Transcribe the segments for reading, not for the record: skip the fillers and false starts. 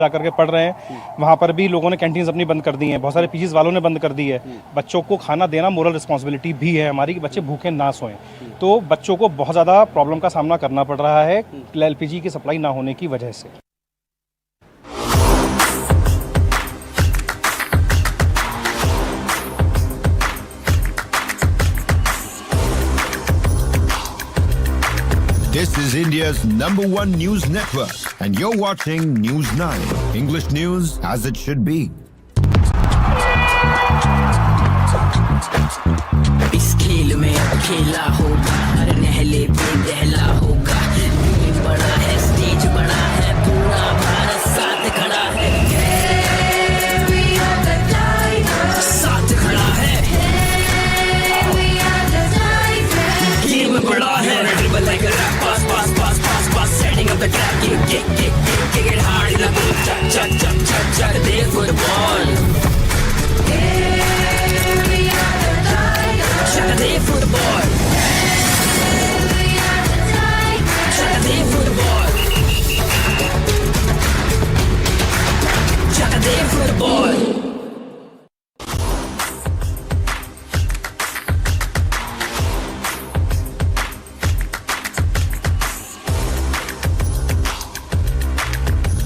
जाकर के पढ़ रहे हैं। वहाँ पर भी लोगों ने कैंटीन्स अपनी बंद कर दी हैं, बहुत सारे पीजीज वालों ने बंद कर दी है। बच्चों को खाना देना मोरल रिस्पॉन्सिबिलिटी भी है हमारी कि बच्चे भूखे ना सोएं। तो बच्चों को बहुत ज़्यादा प्रॉब्लम का सामना करना पड़ रहा है एलपीजी की सप्लाई ना होने की वजह से। This is India's #1 news network, and you're watching News9, English news as it should be. इस खेल में अब खेला होगा, हर नहले पे दहला होगा। ये बड़ा है, स्टेज बड़ा है, पूरा भारत साथ खड़ा है। साथ खड़ा है, गेम बड़ा है। Dribble like a rap, pass, pass, pass, pass, pass, setting up the trap. Kick it hard in the ball. Chuck, there for the ball. Chuck there for the ball. Chuck there for the ball. Chuck there for the ball.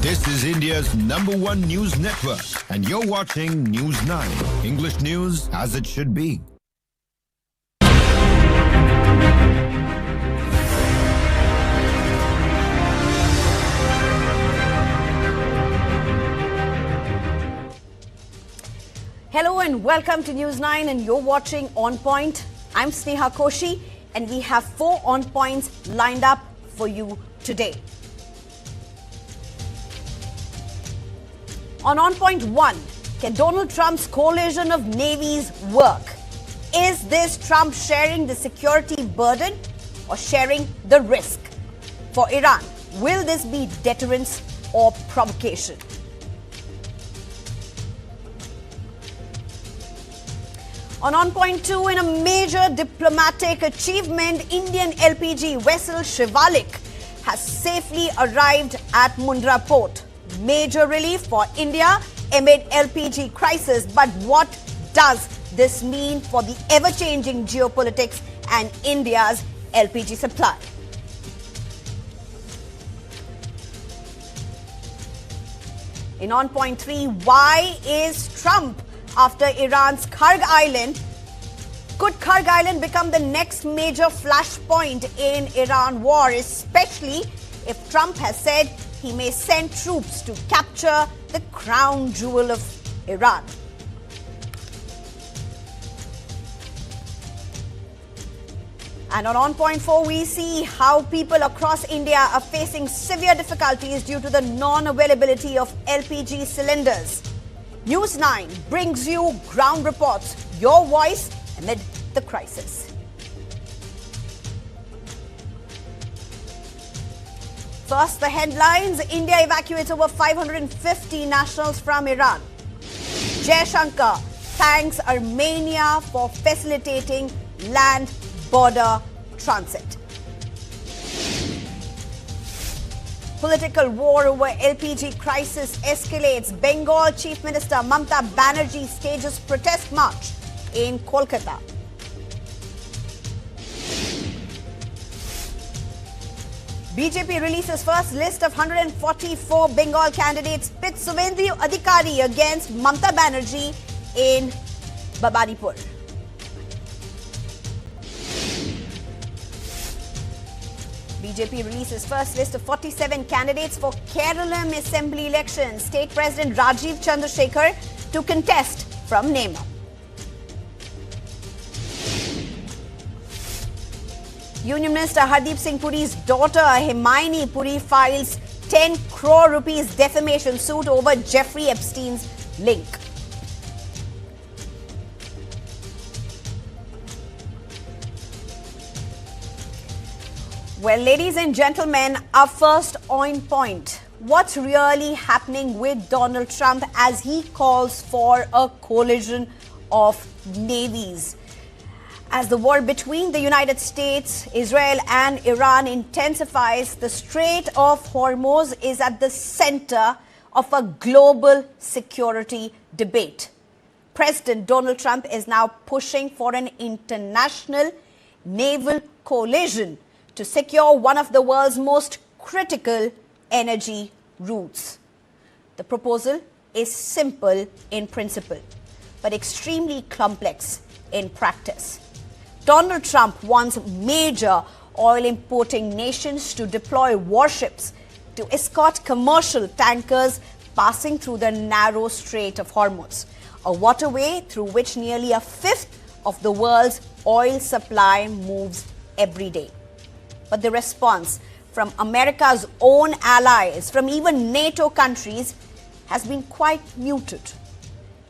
This is India's #1 news network, and you're watching News9, English news as it should be. Hello and welcome to News9, and you're watching On Point. I'm Sneha Koshi, and we have 4 On Points lined up for you today. On Point 1, can Donald Trump's coalition of navies work? Is this Trump sharing the security burden or sharing the risk? For Iran, will this be deterrence or provocation? On Point 2, in a major diplomatic achievement, Indian LPG vessel Shivalik has safely arrived at Mundra port. Major relief for India amid LPG crisis. But what does this mean for the ever-changing geopolitics and India's LPG supply? In On Point 3, why is Trump after Iran's Kharg Island? Could Kharg Island become the next major flashpoint in Iran war, especially if Trump has said he may send troops to capture the crown jewel of Iran? And on Point 4, we see how people across India are facing severe difficulties due to the non-availability of LPG cylinders. News9 brings you ground reports, your voice amid the crisis. First, the headlines. India evacuates over 550 nationals from Iran. Jaishankar thanks Armenia for facilitating land border transit. Political war over LPG crisis escalates. Bengal Chief Minister Mamata Banerjee stages protest march in Kolkata. BJP releases first list of 144 Bengal candidates. Pits Suvendru Adhikari against Mamata Banerjee in Babaripur. BJP releases first list of 47 candidates for Kerala Assembly elections. State President Rajiv Chandrasekhar to contest from Nema. Union Minister Hardeep Singh Puri's daughter Himaini Puri files 10 crore rupees defamation suit over Jeffrey Epstein's link. Well, ladies and gentlemen, our first On Point. What's really happening with Donald Trump as he calls for a coalition of navies? As the war between the United States, Israel and Iran intensifies, the Strait of Hormuz is at the center of a global security debate. President Donald Trump is now pushing for an international naval coalition to secure one of the world's most critical energy routes. The proposal is simple in principle, but extremely complex in practice. Donald Trump wants major oil importing nations to deploy warships to escort commercial tankers passing through the narrow Strait of Hormuz, a waterway through which nearly a fifth of the world's oil supply moves every day. But the response from America's own allies, from even NATO countries, has been quite muted.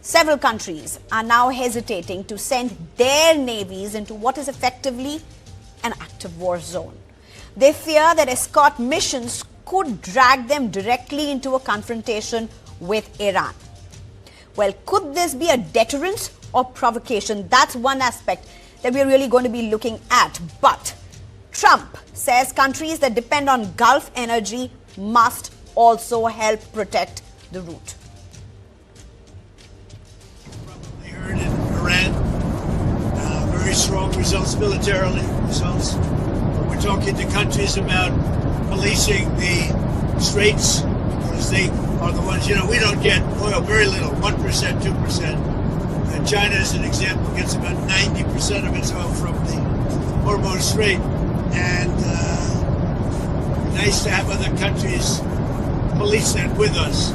Several countries are now hesitating to send their navies into what is effectively an active war zone. They fear that escort missions could drag them directly into a confrontation with Iran. Well, could this be a deterrence or provocation? That's one aspect that we're really going to be looking at. But Trump says countries that depend on Gulf energy must also help protect the route. Probably heard in Iran, very strong results militarily, results. We're talking to countries about policing the straits, because they are the ones, we don't get oil, very little, 1%, 2%. And China, as an example, gets about 90% of its oil from the Hormuz Strait. And nice to have other countries police that with us.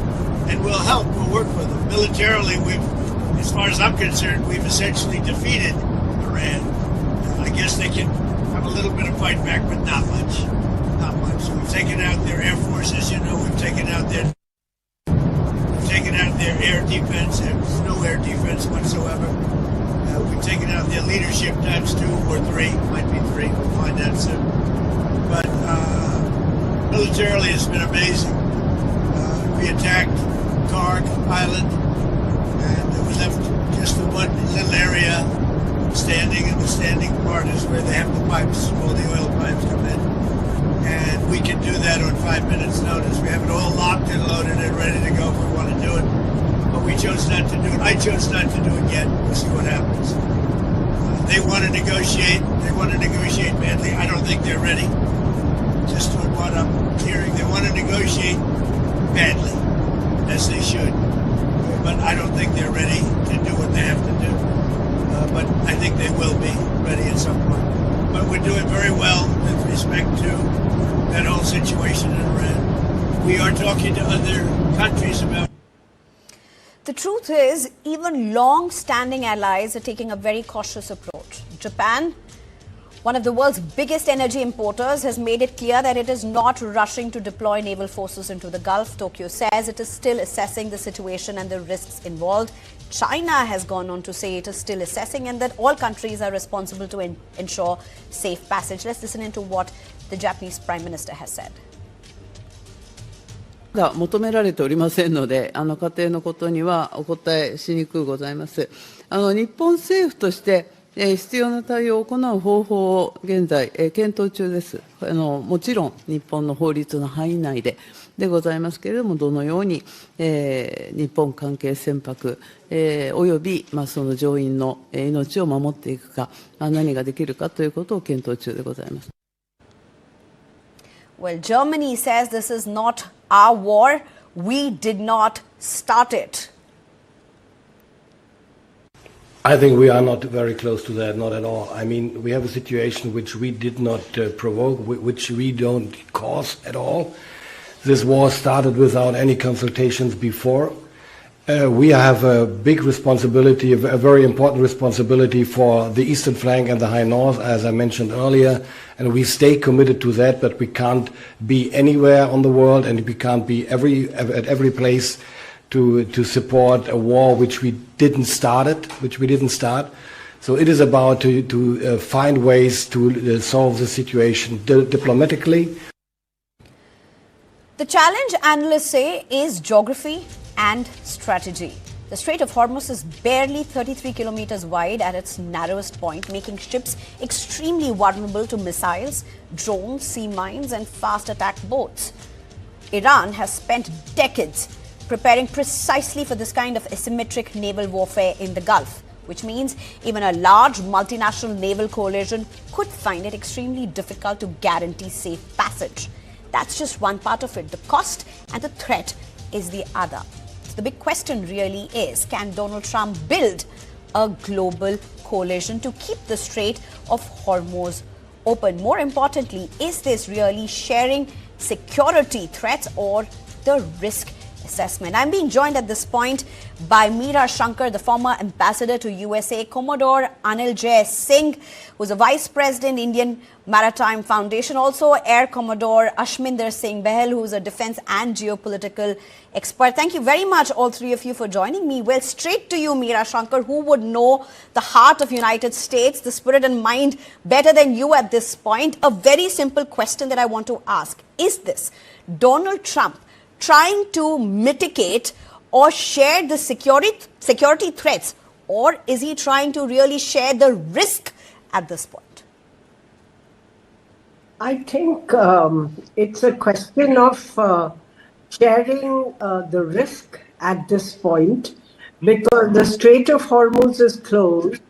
And we'll help, we'll work with them. Militarily, as far as I'm concerned, we've essentially defeated Iran. I guess they can have a little bit of fight back, but not much. Not much. We've taken out their air forces, we've taken out their air defense. There's no air defense whatsoever. We've taken out their leadership times 2 or 3. Might be 3. We'll find out soon. But militarily, it's been amazing. We attacked Kharg Island, and we left just the one little area standing, and the standing part is where they have the pipes, all the oil pipes come in. And we can do that on 5 minutes notice. We have it all locked and loaded and ready to go if we want to do it. But we chose not to do it. I chose not to do it yet. We'll see what happens. They want to negotiate. They want to negotiate badly. I don't think they're ready. Just on what I'm hearing, they want to negotiate badly, as they should. But I don't think they're ready to do what they have to do. But I think they will be ready at some point. But we're doing very well with respect to that whole situation in Iran. We are talking to other countries about. The truth is, even long-standing allies are taking a very cautious approach. Japan, one of the world's biggest energy importers, has made it clear that it is not rushing to deploy naval forces into the Gulf. Tokyo says it is still assessing the situation and the risks involved. China has gone on to say it is still assessing and that all countries are responsible to ensure safe passage. Let's listen into what the Japanese Prime Minister has said. が求められておりませんので、仮定のことにはお答えしにくうございます。日本政府として必要な対応を行う方法を現在検討中です。もちろん日本の法律の範囲内でございますけれども、どのように日本関係船舶およびその乗員の命を守っていくか、何ができるかということを検討中でございます。Well, Germany says this is not our war. We did not start it. I think we are not very close to that, not at all. I mean, we have a situation which we did not provoke, which we don't cause at all. This war started without any consultations before. We have a big responsibility, a very important responsibility for the eastern flank and the high north, as I mentioned earlier, and we stay committed to that, but we can't be anywhere on the world and we can't be at every place to support a war which we didn't start. So it is about to find ways to solve the situation diplomatically. The challenge, analysts say, is geography and strategy. The Strait of Hormuz is barely 33 kilometers wide at its narrowest point, making ships extremely vulnerable to missiles, drones, sea mines, and fast attack boats. Iran has spent decades preparing precisely for this kind of asymmetric naval warfare in the Gulf, which means even a large multinational naval coalition could find it extremely difficult to guarantee safe passage. That's just one part of it. The cost and the threat is the other. So the big question really is, can Donald Trump build a global coalition to keep the Strait of Hormuz open? More importantly, is this really sharing security threats or the risk assessment? I'm being joined at this point by Meera Shankar, the former ambassador to USA, Commodore Anil Jay Singh, who's a vice president, Indian Maritime Foundation, also Air Commodore Ashminder Singh Bahal, who's a defense and geopolitical expert. Thank you very much, all three of you, for joining me. Well, straight to you, Meera Shankar, who would know the heart of United States, the spirit and mind better than you at this point? A very simple question that I want to ask. Is this Donald Trump trying to mitigate or share the security threats, or is he trying to really share the risk at this point? I think it's a question of sharing the risk at this point, because the Strait of Hormuz is closed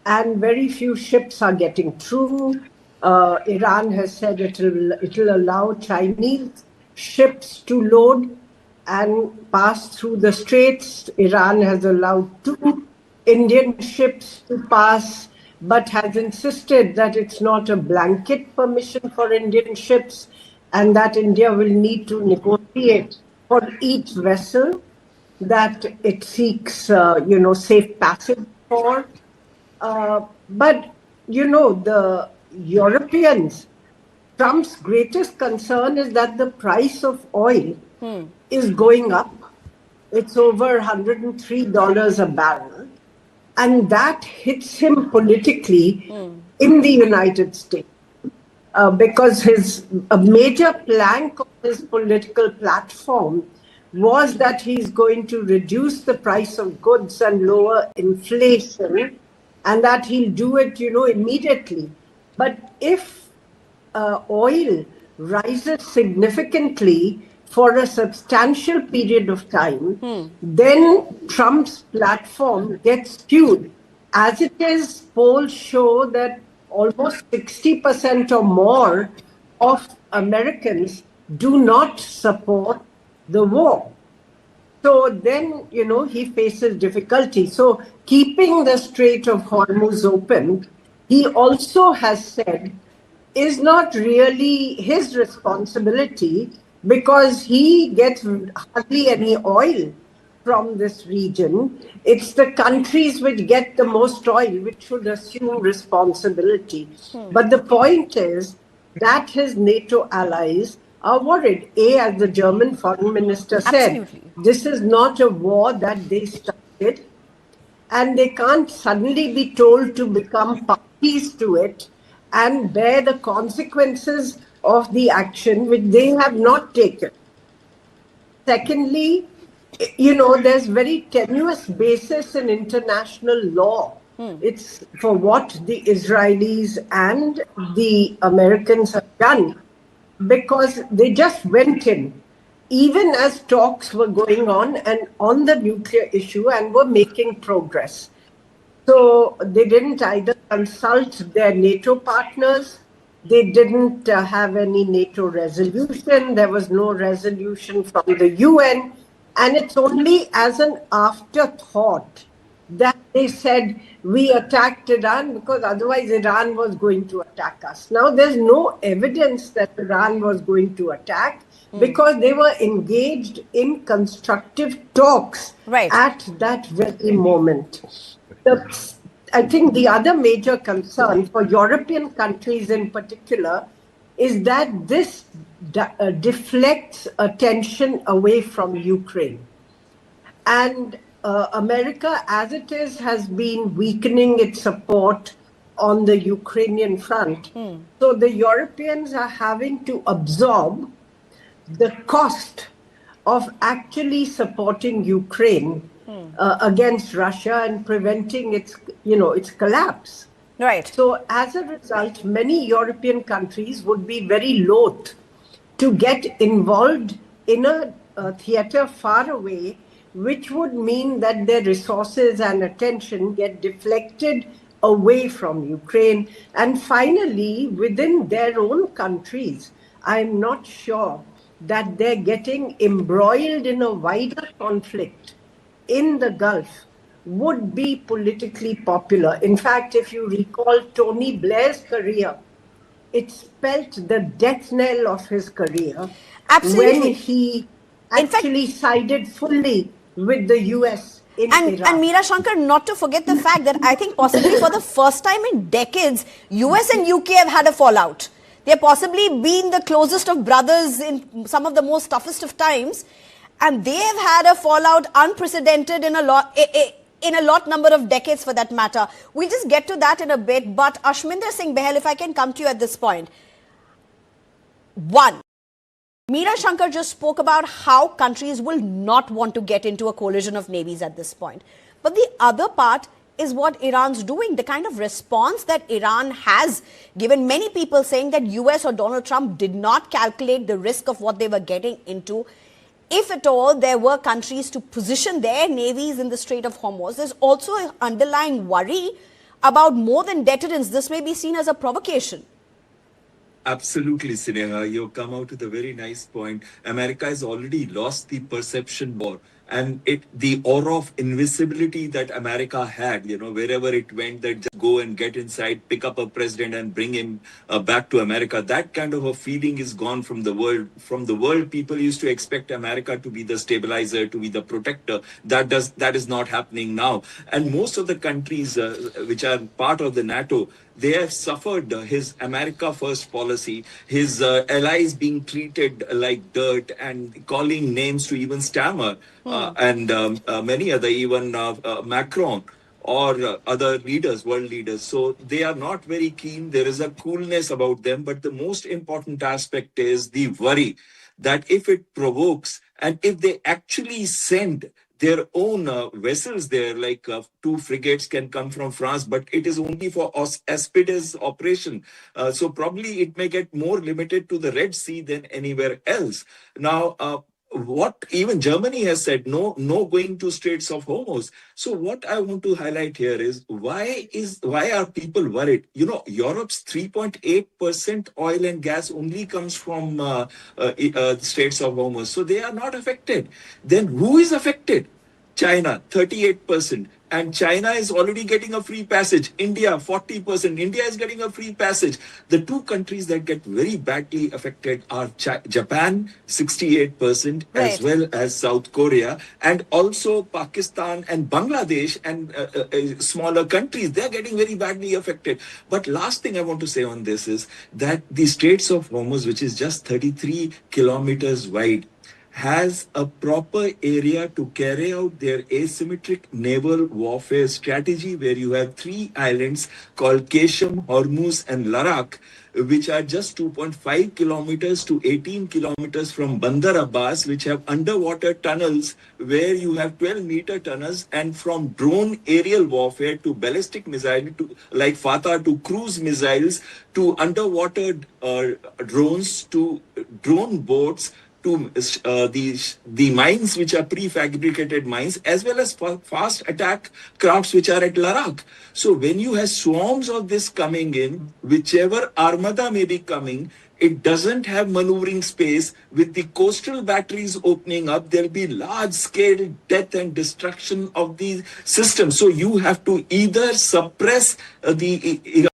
and very few ships are getting through. Iran has said it'll allow Chinese ships to load and pass through the straits. Iran has allowed 2 Indian ships to pass, but has insisted that it's not a blanket permission for Indian ships and that India will need to negotiate for each vessel that it seeks, safe passage for. But, the Europeans, Trump's greatest concern is that the price of oil is going up. It's over $103 a barrel. And that hits him politically in the United States. Because a major plank of his political platform was that he's going to reduce the price of goods and lower inflation, and that he'll do it, immediately. But if oil rises significantly for a substantial period of time, then Trump's platform gets skewed. As it is, polls show that almost 60% or more of Americans do not support the war. So then, he faces difficulty. So keeping the Strait of Hormuz open, he also has said, is not really his responsibility, because he gets hardly any oil from this region. It's the countries which get the most oil which should assume responsibility. But the point is that his NATO allies are worried. As the German foreign minister said, this is not a war that they started, and they can't suddenly be told to become parties to it and bear the consequences of the action which they have not taken. Secondly, there's very tenuous basis in international law. It's for what the Israelis and the Americans have done, because they just went in, even as talks were going on and on the nuclear issue, and were making progress. So they didn't either consult their NATO partners, they didn't have any NATO resolution, there was no resolution from the UN, and it's only as an afterthought that they said, we attacked Iran because otherwise Iran was going to attack us. Now, there's no evidence that Iran was going to attack, because they were engaged in constructive talks at that very moment. I think the other major concern for European countries in particular is that this deflects attention away from Ukraine. And America, as it is, has been weakening its support on the Ukrainian front. So the Europeans are having to absorb the cost of actually supporting Ukraine against Russia and preventing its collapse. Right. So as a result, many European countries would be very loath to get involved in a theater far away, which would mean that their resources and attention get deflected away from Ukraine. And finally, within their own countries, I'm not sure that they're getting embroiled in a wider conflict in the Gulf would be politically popular. In fact, if you recall Tony Blair's career, it spelt the death knell of his career. Absolutely. When he actually sided fully with the US in Iraq. And Meera Shankar, not to forget the fact that I think possibly for the first time in decades, US and UK have had a fallout. They've possibly been the closest of brothers in some of the most toughest of times, and they have had a fallout unprecedented in a lot number of decades for that matter. We'll just get to that in a bit, but Ashminder Singh Behel, if I can come to you at this point. One, Meera Shankar just spoke about how countries will not want to get into a coalition of navies at this point. But the other part is what Iran's doing, the kind of response that Iran has given. Many people saying that US or Donald Trump did not calculate the risk of what they were getting into. If at all there were countries to position their navies in the Strait of Hormuz, there's also an underlying worry about more than deterrence. This may be seen as a provocation. Absolutely, Sineha. You come out with a very nice point. America has already lost the perception war. And the aura of invisibility that America had, wherever it went, that just go and get inside, pick up a president and bring him back to America. That kind of a feeling is gone from the world. From the world, people used to expect America to be the stabilizer, to be the protector. That is not happening now. And most of the countries which are part of the NATO, they have suffered his America First policy, his allies being treated like dirt and calling names to even stammer, and many other, even Macron or other leaders, world leaders. So they are not very keen. There is a coolness about them. But the most important aspect is the worry that if it provokes and if they actually send their own vessels there, like 2 frigates can come from France, but it is only for Aspides operation. So probably it may get more limited to the Red Sea than anywhere else. Now, what even Germany has said, no going to Straits of Hormuz. So what I want to highlight here is why are people worried? Europe's 3.8% oil and gas only comes from Straits of Hormuz. So they are not affected. Then who is affected? China, 38%. And China is already getting a free passage. India, 40%. India is getting a free passage. The two countries that get very badly affected are Japan, 68%, as well as South Korea, and also Pakistan and Bangladesh and smaller countries. They're getting very badly affected. But last thing I want to say on this is that the Straits of Hormuz, which is just 33 kilometers wide, has a proper area to carry out their asymmetric naval warfare strategy, where you have 3 islands called Keshem, Hormuz and Larak, which are just 2.5 kilometers to 18 kilometers from Bandar Abbas, which have underwater tunnels where you have 12-meter tunnels, and from drone aerial warfare to ballistic missile, to like Fatah, to cruise missiles, to underwater drones, to drone boats, to the mines which are prefabricated mines, as well as fast attack crafts which are at Larak. So when you have swarms of this coming in, whichever armada may be coming, it doesn't have maneuvering space. With the coastal batteries opening up, there'll be large-scale death and destruction of the system. So you have to either suppress the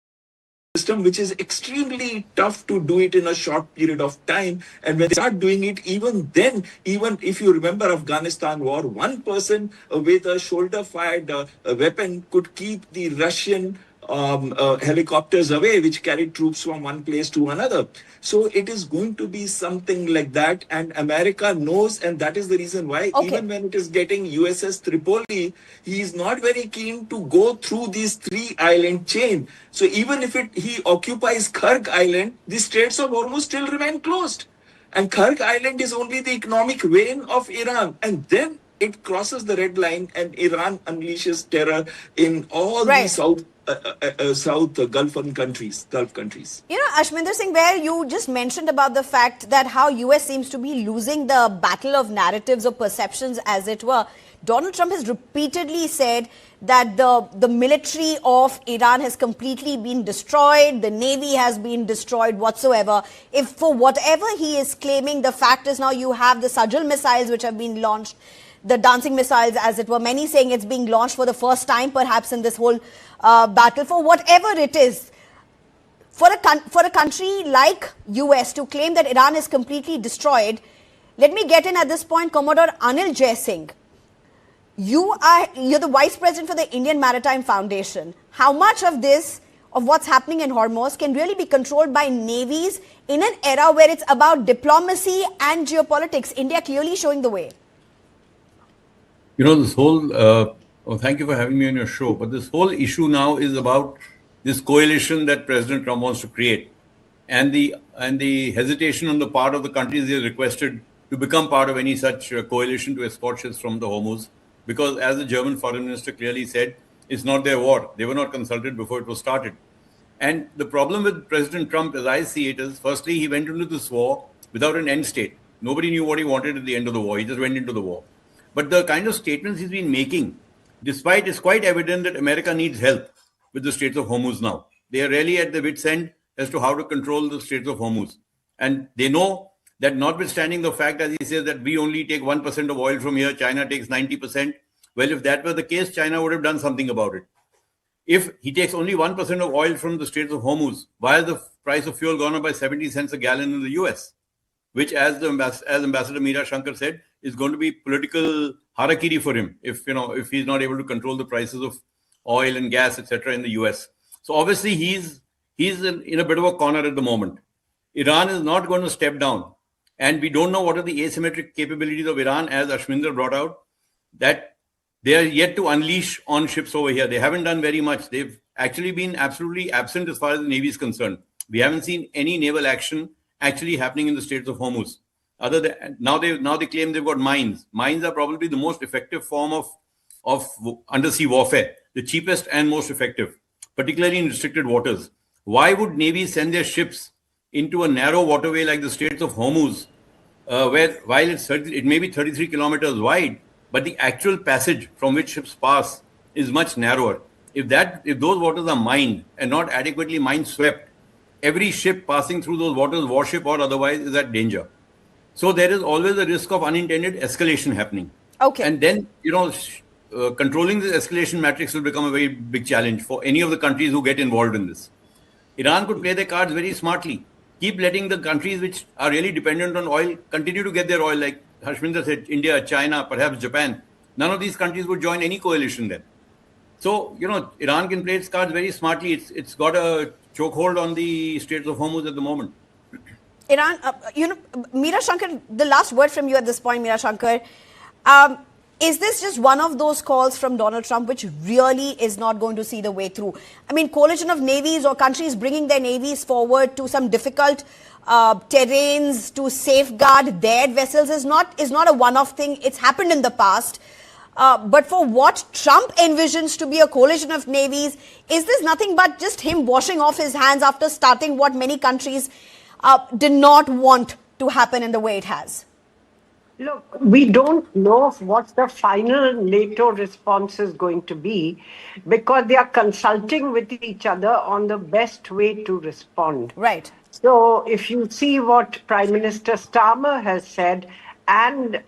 system, which is extremely tough to do it in a short period of time. And when they start doing it, even then, even if you remember Afghanistan war, one person with a shoulder-fired weapon could keep the Russian helicopters away, which carried troops from one place to another. So it is going to be something like that, and America knows, and that is the reason why even when it is getting USS Tripoli, he is not very keen to go through these 3-island chain. So even if he occupies Kharg Island, the Straits of Hormuz still remain closed. And Kharg Island is only the economic vein of Iran, and then it crosses the red line and Iran unleashes terror in all the Gulf countries. You know, Ashminder Singh, where you just mentioned about the fact that how US seems to be losing the battle of narratives or perceptions, as it were. Donald Trump has repeatedly said that the military of Iran has completely been destroyed, the navy has been destroyed whatsoever. If for whatever he is claiming, the fact is now you have the Sajal missiles which have been launched, the dancing missiles, as it were, many saying it's being launched for the first time perhaps in this whole battle. For whatever it is, for a country like US to claim that Iran is completely destroyed, let me get in at this point, Commodore Anil Jai Singh. You're the vice president for the Indian Maritime Foundation. How much of this, of what's happening in Hormuz, can really be controlled by navies in an era where it's about diplomacy and geopolitics? India clearly showing the way. You know, this whole, thank you for having me on your show, but this whole issue now is about this coalition that President Trump wants to create and the hesitation on the part of the countries he has requested to become part of any such coalition to escort ships from the Hormuz. Because as the German foreign minister clearly said, it's not their war. They were not consulted before it was started. And the problem with President Trump, as I see it, is firstly, he went into this war without an end state. Nobody knew what he wanted at the end of the war. He just went into the war. But the kind of statements he's been making, despite it's quite evident that America needs help with the Straits of Hormuz now. They are really at the wit's end as to how to control the Straits of Hormuz. And they know that notwithstanding the fact, as he says, that we only take 1% of oil from here, China takes 90%. Well, if that were the case, China would have done something about it. If he takes only 1% of oil from the Straits of Hormuz, why has the price of fuel gone up by 70 cents a gallon in the US? Which, as Ambassador Meera Shankar said, is going to be political harakiri for him if he's not able to control the prices of oil and gas, etc. in the US. So obviously he's in a bit of a corner at the moment. Iran is not going to step down. And we don't know what are the asymmetric capabilities of Iran, as Ashminder brought out, that they are yet to unleash on ships over here. They haven't done very much. They've actually been absolutely absent as far as the Navy is concerned. We haven't seen any naval action actually happening in the Straits of Hormuz. Other than now they claim they've got mines. Mines are probably the most effective form of undersea warfare, the cheapest and most effective, particularly in restricted waters. Why would navies send their ships into a narrow waterway like the Straits of Hormuz, where while it may be 33 kilometers wide, but the actual passage from which ships pass is much narrower. If those waters are mined and not adequately mine swept, every ship passing through those waters, warship or otherwise, is at danger. So there is always a risk of unintended escalation happening. Okay. And then, controlling this escalation matrix will become a very big challenge for any of the countries who get involved in this. Iran could play their cards very smartly. Keep letting the countries which are really dependent on oil continue to get their oil, like Harshminder said, India, China, perhaps Japan. None of these countries would join any coalition then. So, Iran can play its cards very smartly. It's got a chokehold on the Straits of Hormuz at the moment. Iran, Meera Shankar, the last word from you at this point, Meera Shankar. Is this just one of those calls from Donald Trump which really is not going to see the way through? I mean, coalition of navies or countries bringing their navies forward to some difficult terrains to safeguard their vessels is not a one-off thing. It's happened in the past. But for what Trump envisions to be a coalition of navies, is this nothing but just him washing off his hands after starting what many countries did not want to happen in the way it has? Look, we don't know what the final NATO response is going to be because they are consulting with each other on the best way to respond. Right. So if you see what Prime Minister Starmer has said and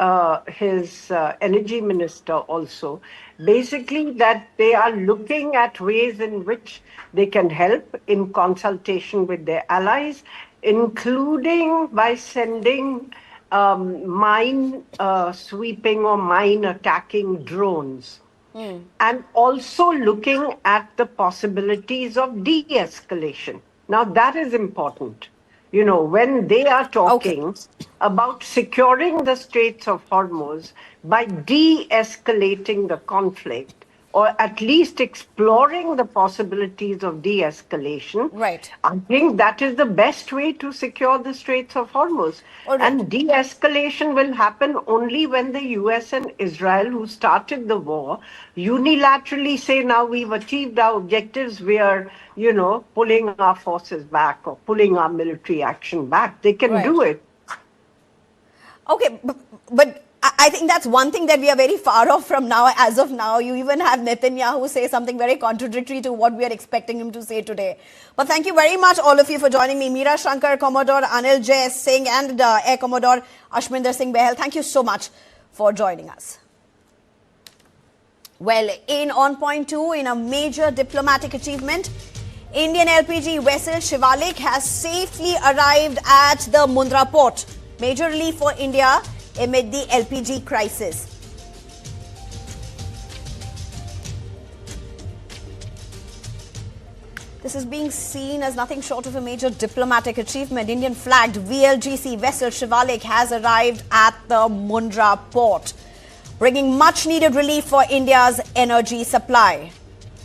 his energy minister also, basically that they are looking at ways in which they can help in consultation with their allies, including by sending mine sweeping or mine attacking drones. And also looking at the possibilities of de-escalation. Now that is important. When they are talking about securing the Straits of Hormuz by de-escalating the conflict, or at least exploring the possibilities of de-escalation. Right. I think that is the best way to secure the Straits of Hormuz. All right. And de-escalation will happen only when the US and Israel, who started the war, unilaterally say, now we've achieved our objectives, we are, pulling our forces back or pulling our military action back. They can do it. Okay, but I think that's one thing that we are very far off from now. As of now, you even have Netanyahu say something very contradictory to what we are expecting him to say today. But thank you very much, all of you, for joining me. Meera Shankar, Commodore Anil J. Singh, and Air Commodore Ashminder Singh Behel. Thank you so much for joining us. Well, on point 2, in a major diplomatic achievement, Indian LPG vessel Shivalik has safely arrived at the Mundra port. Major relief for India amid the LPG crisis. This is being seen as nothing short of a major diplomatic achievement. Indian flagged VLGC vessel Shivalik has arrived at the Mundra port, bringing much needed relief for India's energy supply.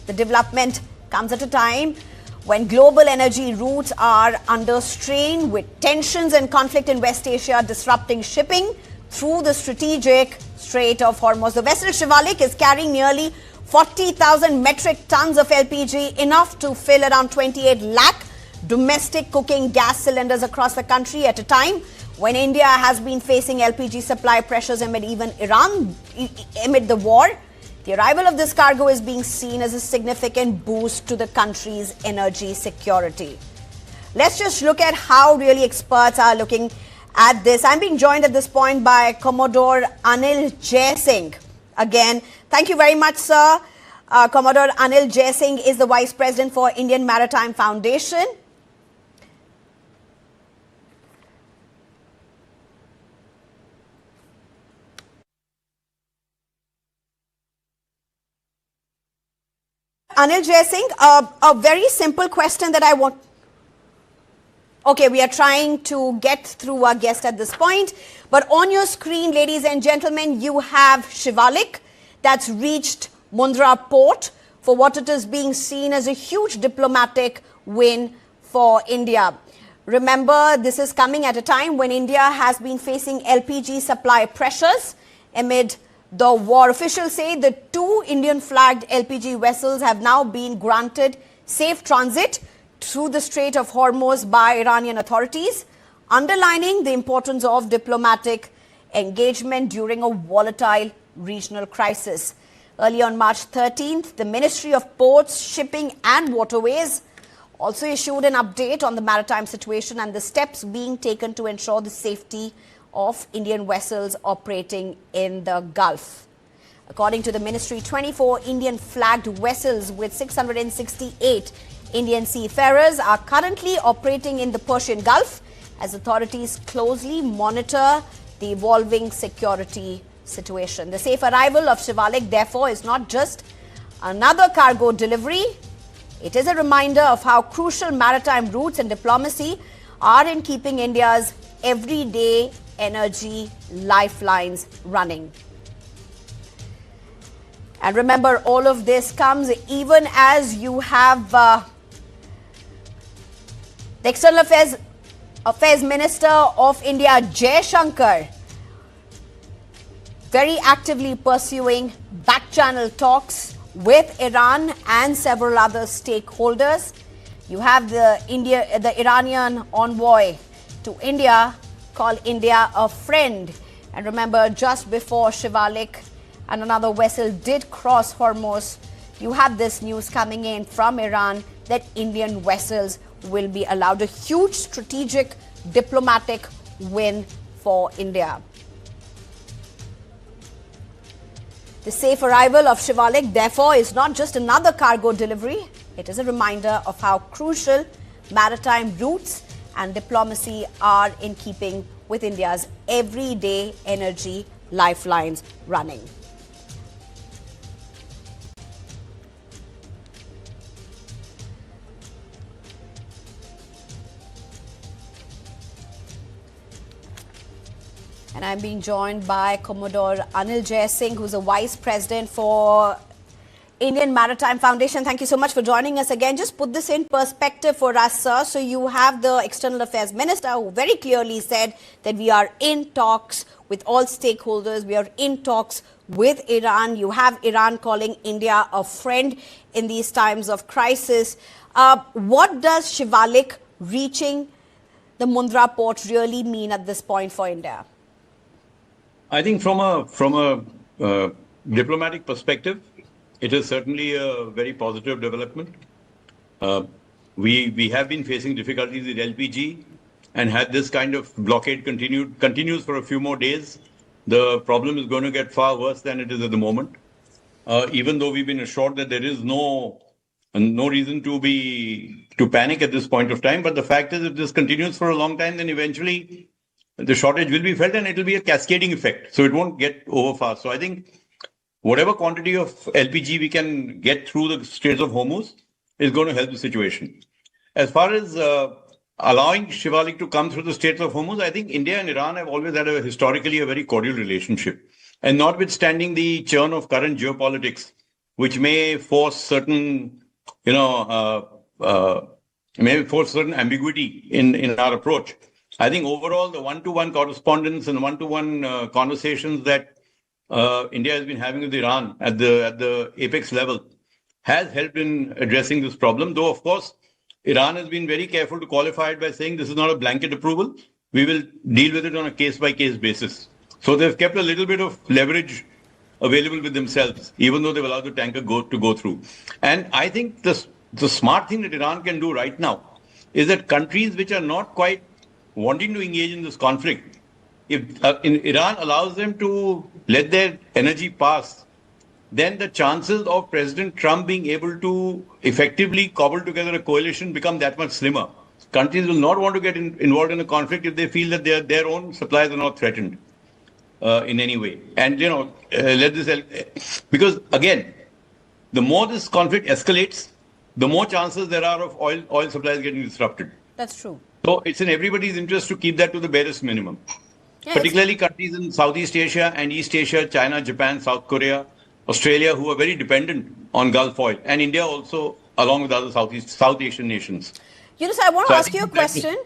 The development comes at a time when global energy routes are under strain, with tensions and conflict in West Asia disrupting shipping through the strategic Strait of Hormuz. The vessel Shivalik is carrying nearly 40,000 metric tons of LPG, enough to fill around 28 lakh domestic cooking gas cylinders across the country at a time when India has been facing LPG supply pressures amid the war. The arrival of this cargo is being seen as a significant boost to the country's energy security. Let's just look at how really experts are looking at this. I'm being joined at this point by Commodore Anil J. Singh. Again, thank you very much, sir. Commodore Anil J. Singh is the Vice President for Indian Maritime Foundation. Anil J. Singh, a very simple question that I want. Okay, we are trying to get through our guest at this point. But on your screen, ladies and gentlemen, you have Shivalik that's reached Mundra port for what it is being seen as a huge diplomatic win for India. Remember, this is coming at a time when India has been facing LPG supply pressures amid the war. Officials say the 2 Indian-flagged LPG vessels have now been granted safe transit through the Strait of Hormuz by Iranian authorities, underlining the importance of diplomatic engagement during a volatile regional crisis. Early on March 13th, the Ministry of Ports, Shipping and Waterways also issued an update on the maritime situation and the steps being taken to ensure the safety of Indian vessels operating in the Gulf. According to the ministry, 24 Indian-flagged vessels with 668 Indian seafarers are currently operating in the Persian Gulf as authorities closely monitor the evolving security situation. The safe arrival of Shivalik, therefore, is not just another cargo delivery. It is a reminder of how crucial maritime routes and diplomacy are in keeping India's everyday energy lifelines running. And remember, all of this comes even as you have the External Affairs Minister of India, Jai Shankar, very actively pursuing back-channel talks with Iran and several other stakeholders. You have the Iranian envoy to India call India a friend. And remember, just before Shivalik and another vessel did cross Hormuz, you have this news coming in from Iran that Indian vessels will be allowed. A huge strategic diplomatic win for India. The safe arrival of Shivalik, therefore, is not just another cargo delivery. It is a reminder of how crucial maritime routes and diplomacy are in keeping with India's everyday energy lifelines running. And I'm being joined by Commodore Anil J. Singh, who's a Vice President for Indian Maritime Foundation, thank you so much for joining us again. Just put this in perspective for us, sir. So you have the External Affairs Minister who very clearly said that we are in talks with all stakeholders. We are in talks with Iran. You have Iran calling India a friend in these times of crisis. What does Shivalik reaching the Mundra port really mean at this point for India? I think from a diplomatic perspective, it is certainly a very positive development. We have been facing difficulties with LPG, and had this kind of blockade continues for a few more days, the problem is going to get far worse than it is at the moment. Even though we've been assured that there is no reason to panic at this point of time, but the fact is, if this continues for a long time, then eventually the shortage will be felt, and it will be a cascading effect. So it won't get over fast. So I think whatever quantity of LPG we can get through the Strait of Hormuz is going to help the situation. As far as allowing Shivalik to come through the Strait of Hormuz, I think India and Iran have always had historically a very cordial relationship. And notwithstanding the churn of current geopolitics, which may force certain, ambiguity in our approach, I think overall the one-to-one correspondence and one-to-one conversations that India has been having with Iran at the apex level has helped in addressing this problem. Though, of course, Iran has been very careful to qualify it by saying this is not a blanket approval. We will deal with it on a case-by-case basis. So they've kept a little bit of leverage available with themselves, even though they've allowed the tanker to go through. And I think the smart thing that Iran can do right now is that countries which are not quite wanting to engage in this conflict, if Iran allows them to let their energy pass, then the chances of President Trump being able to effectively cobble together a coalition become that much slimmer. Countries will not want to get involved in a conflict if they feel that their own supplies are not threatened in any way. And, because again, the more this conflict escalates, the more chances there are of oil supplies getting disrupted. That's true. So it's in everybody's interest to keep that to the barest minimum. Yes. Particularly countries in Southeast Asia and East Asia, China, Japan, South Korea, Australia, who are very dependent on Gulf oil, and India also, along with other South Asian nations. Yunus, I want to ask you a question.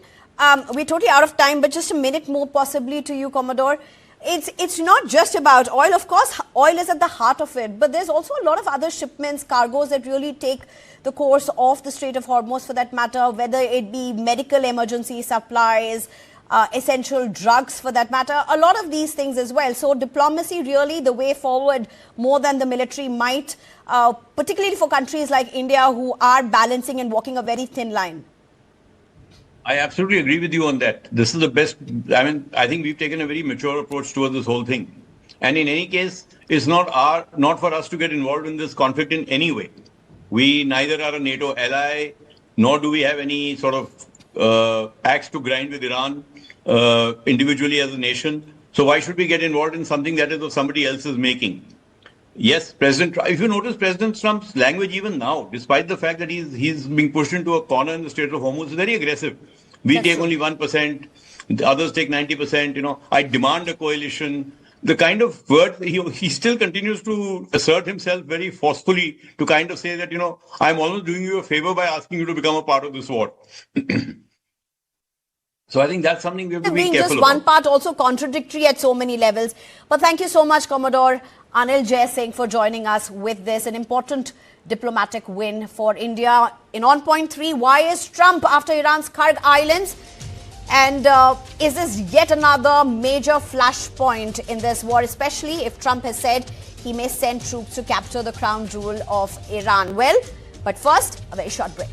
We're totally out of time, but just a minute more possibly to you, Commodore. It's not just about oil. Of course, oil is at the heart of it, but there's also a lot of other shipments, cargoes that really take the course of the Strait of Hormuz, for that matter, whether it be medical emergency supplies, essential drugs for that matter, a lot of these things as well. So diplomacy really the way forward more than the military might, particularly for countries like India who are balancing and walking a very thin line. I absolutely agree with you on that. This is the best. I think we've taken a very mature approach towards this whole thing. And in any case, it's not for us to get involved in this conflict in any way. We neither are a NATO ally, nor do we have any sort of axe to grind with Iran individually as a nation. So why should we get involved in something that is of somebody else's making? Yes, if you notice President Trump's language even now, despite the fact that he's being pushed into a corner in the Strait of Hormuz, is very aggressive. We take only 1%, the others take 90%, I demand a coalition. The kind of word, he still continues to assert himself very forcefully to kind of say that, I'm almost doing you a favor by asking you to become a part of this war. So I think that's something we have to be careful just one part also contradictory at so many levels. But thank you so much, Commodore Anil Jay Singh, for joining us with this, an important diplomatic win for India. In On Point 3, why is Trump after Iran's Kharg Islands? And is this yet another major flashpoint in this war, especially if Trump has said he may send troops to capture the crown jewel of Iran? Well, but first, a very short break.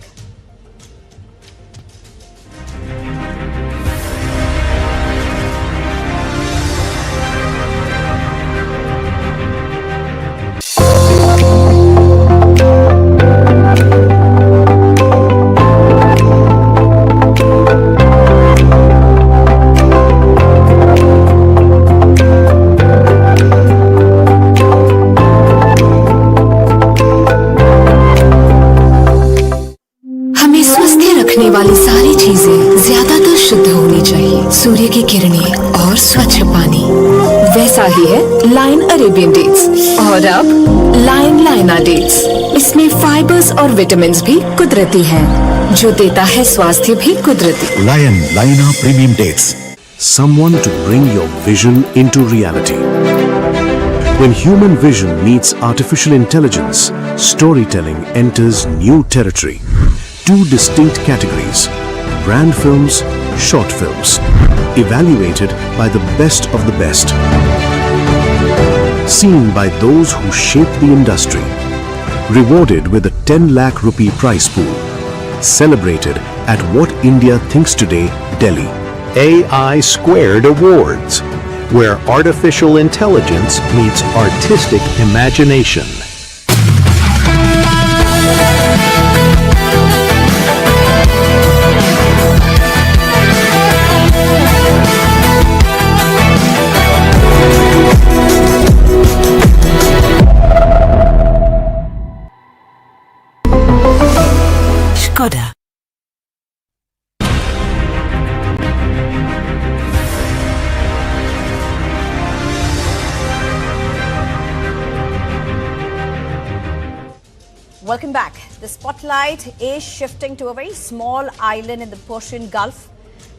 रखने वाली सारी चीजें ज्यादातर शुद्ध होनी चाहिए। सूर्य की किरणें और स्वच्छ पानी, वैसा ही है लाइन अरेबियन डेट्स। और अब लाइन लाइना डेट्स। इसमें फाइबर्स और विटामिन्स भी कुदरती हैं, जो देता है स्वास्थ्य भी कुदरती। Lion Lina Premium Dates. Someone to bring your vision into reality. When human vision meets artificial intelligence, storytelling enters new territory. Two distinct categories: brand films, short films, evaluated by the best of the best. Seen by those who shape the industry. Rewarded with a 10 lakh rupee prize pool. Celebrated at What India Thinks Today, Delhi. AI Squared Awards, where artificial intelligence meets artistic imagination. Skoda. Welcome back. The spotlight is shifting to a very small island in the Persian Gulf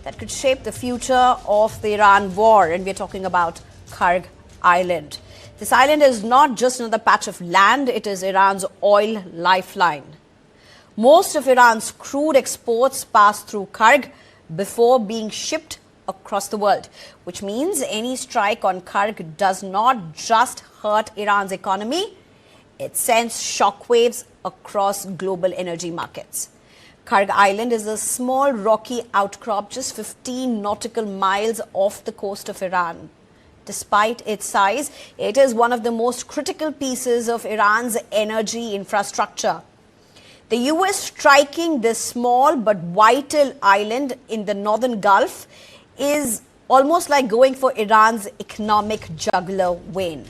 that could shape the future of the Iran war, and we're talking about Kharg Island. This island is not just another patch of land, it is Iran's oil lifeline. Most of Iran's crude exports pass through Kharg before being shipped across the world, which means any strike on Kharg does not just hurt Iran's economy, it sends shockwaves across global energy markets. Kharg Island is a small rocky outcrop just 15 nautical miles off the coast of Iran. Despite its size, it is one of the most critical pieces of Iran's energy infrastructure. The US striking this small but vital island in the northern Gulf is almost like going for Iran's economic jugular vein.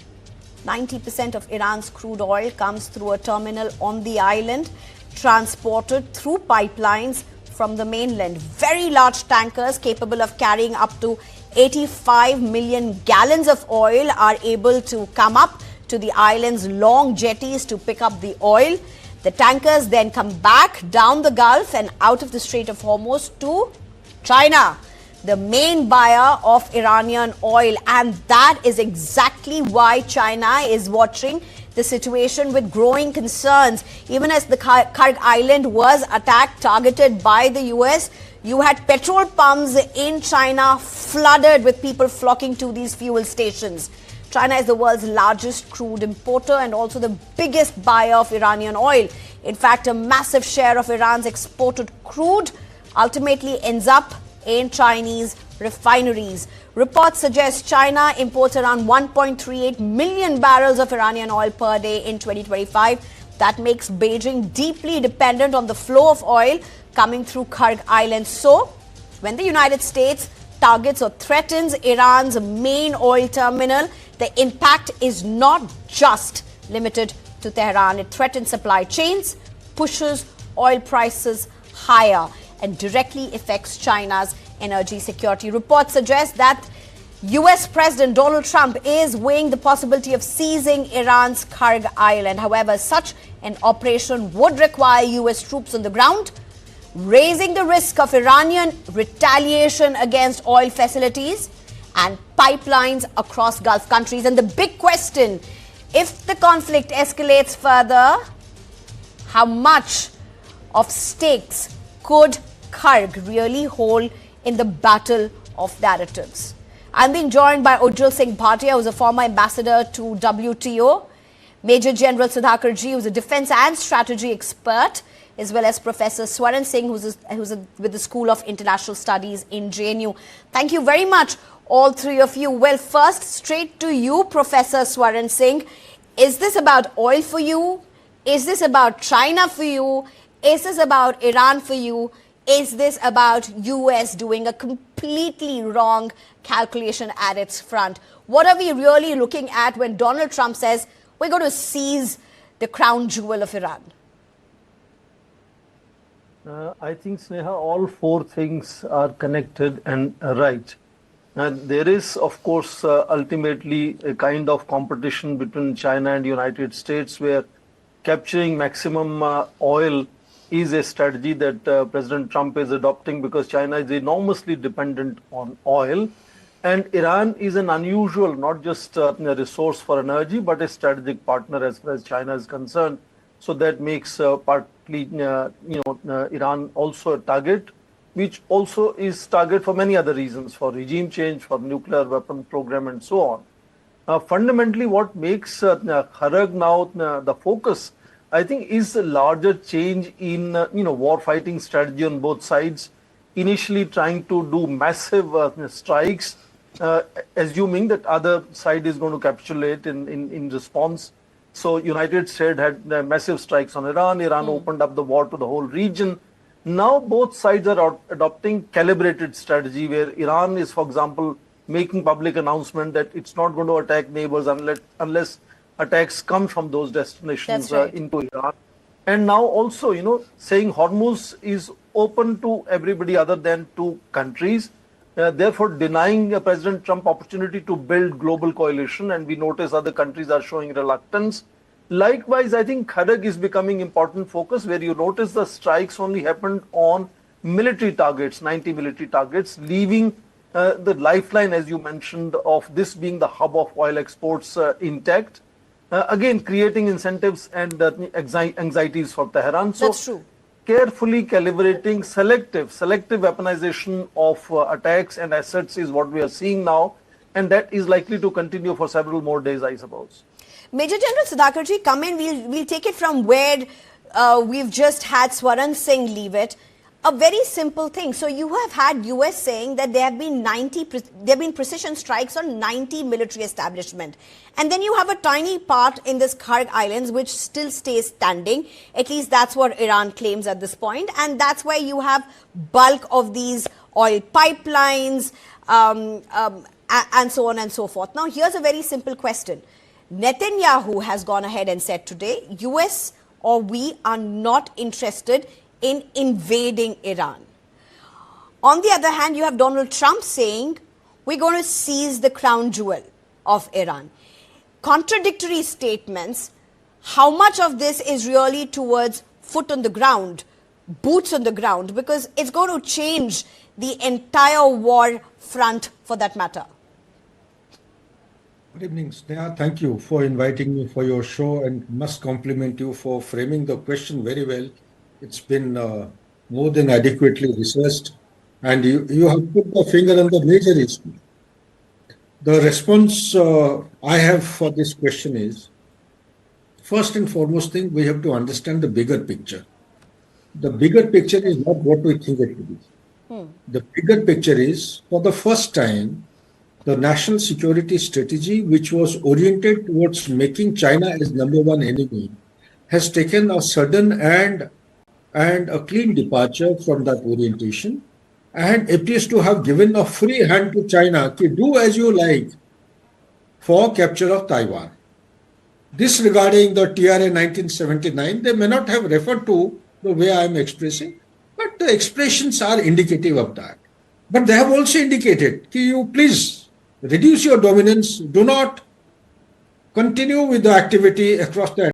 90% of Iran's crude oil comes through a terminal on the island, transported through pipelines from the mainland. Very large tankers capable of carrying up to 85 million gallons of oil are able to come up to the island's long jetties to pick up the oil. The tankers then come back down the Gulf and out of the Strait of Hormuz to China, the main buyer of Iranian oil. And that is exactly why China is watching the situation with growing concerns. Even as the Kharg Island was attacked, targeted by the US, you had petrol pumps in China flooded with people flocking to these fuel stations. China is the world's largest crude importer and also the biggest buyer of Iranian oil. In fact, a massive share of Iran's exported crude ultimately ends up in Chinese refineries. Reports suggest China imports around 1.38 million barrels of Iranian oil per day in 2025. That makes Beijing deeply dependent on the flow of oil coming through Kharg Island. So, when the United States targets or threatens Iran's main oil terminal, the impact is not just limited to Tehran. It threatens supply chains, pushes oil prices higher, and directly affects China's energy security. Reports suggest that US President Donald Trump is weighing the possibility of seizing Iran's Kharg Island. However, such an operation would require US troops on the ground, raising the risk of Iranian retaliation against oil facilities and pipelines across Gulf countries. And the big question, if the conflict escalates further, how much of stakes could Kharg really hold in the battle of narratives? I'm being joined by Ujjwal Singh Bhatia, who's a former ambassador to WTO, Major General Sudhakar Ji, who's a defense and strategy expert, as well as Professor Swaran Singh, who's with the School of International Studies in JNU. Thank you very much, all three of you. Well, first, straight to you, Professor Swaran Singh. Is this about oil for you? Is this about China for you? Is this about Iran for you? Is this about US doing a completely wrong calculation at its front? What are we really looking at when Donald Trump says we're going to seize the crown jewel of Iran? I think, Sneha, all four things are connected and right. There is, of course, ultimately a kind of competition between China and United States where capturing maximum oil is a strategy that President Trump is adopting because China is enormously dependent on oil. And Iran is an unusual, not just a resource for energy, but a strategic partner as far as China is concerned. So that makes partly, Iran also a target, which also is target for many other reasons, for regime change, for nuclear weapon program, and so on. Fundamentally, what makes Kharg now the focus, I think, is a larger change in war fighting strategy on both sides. Initially, trying to do massive strikes, assuming that other side is going to capitulate in response. So United States had massive strikes on Iran. Iran opened up the war to the whole region. Now both sides are adopting calibrated strategy where Iran is, for example, making public announcement that it's not going to attack neighbors unless attacks come from those destinations into Iran. And now also, saying Hormuz is open to everybody other than two countries, therefore denying President Trump opportunity to build global coalition, and we notice other countries are showing reluctance. Likewise, I think Kharg is becoming important focus where you notice the strikes only happened on military targets, 90 military targets, leaving the lifeline, as you mentioned, of this being the hub of oil exports intact. Again, creating incentives and anxieties for Tehran. So, that's true. Carefully calibrating selective weaponization of attacks and assets is what we are seeing now, and that is likely to continue for several more days, I suppose. Major General Sudhakarji, come in. We'll take it from where we've just had Swaran Singh leave it. A very simple thing. So you have had US saying that there have been precision strikes on 90 military establishment. And then you have a tiny part in this Kharg Islands which still stays standing. At least that's what Iran claims at this point. And that's where you have bulk of these oil pipelines and so on and so forth. Now, here's a very simple question. Netanyahu has gone ahead and said today, US or we are not interested in invading Iran. On the other hand, you have Donald Trump saying, we're going to seize the crown jewel of Iran. Contradictory statements. How much of this is really towards foot on the ground, boots on the ground, because it's going to change the entire war front for that matter? Good evening, Sneha. Thank you for inviting me for your show, and must compliment you for framing the question very well. It's been more than adequately researched, and you have put the finger on the major issue. The response I have for this question is, first and foremost thing, we have to understand the bigger picture. The bigger picture is not what we think it to be. The bigger picture is, for the first time, the national security strategy, which was oriented towards making China as number one enemy, has taken a sudden and a clean departure from that orientation, and appears to have given a free hand to China to do as you like for capture of Taiwan. Disregarding the TRA 1979, they may not have referred to the way I am expressing, but the expressions are indicative of that. But they have also indicated that you please reduce your dominance, do not continue with the activity across the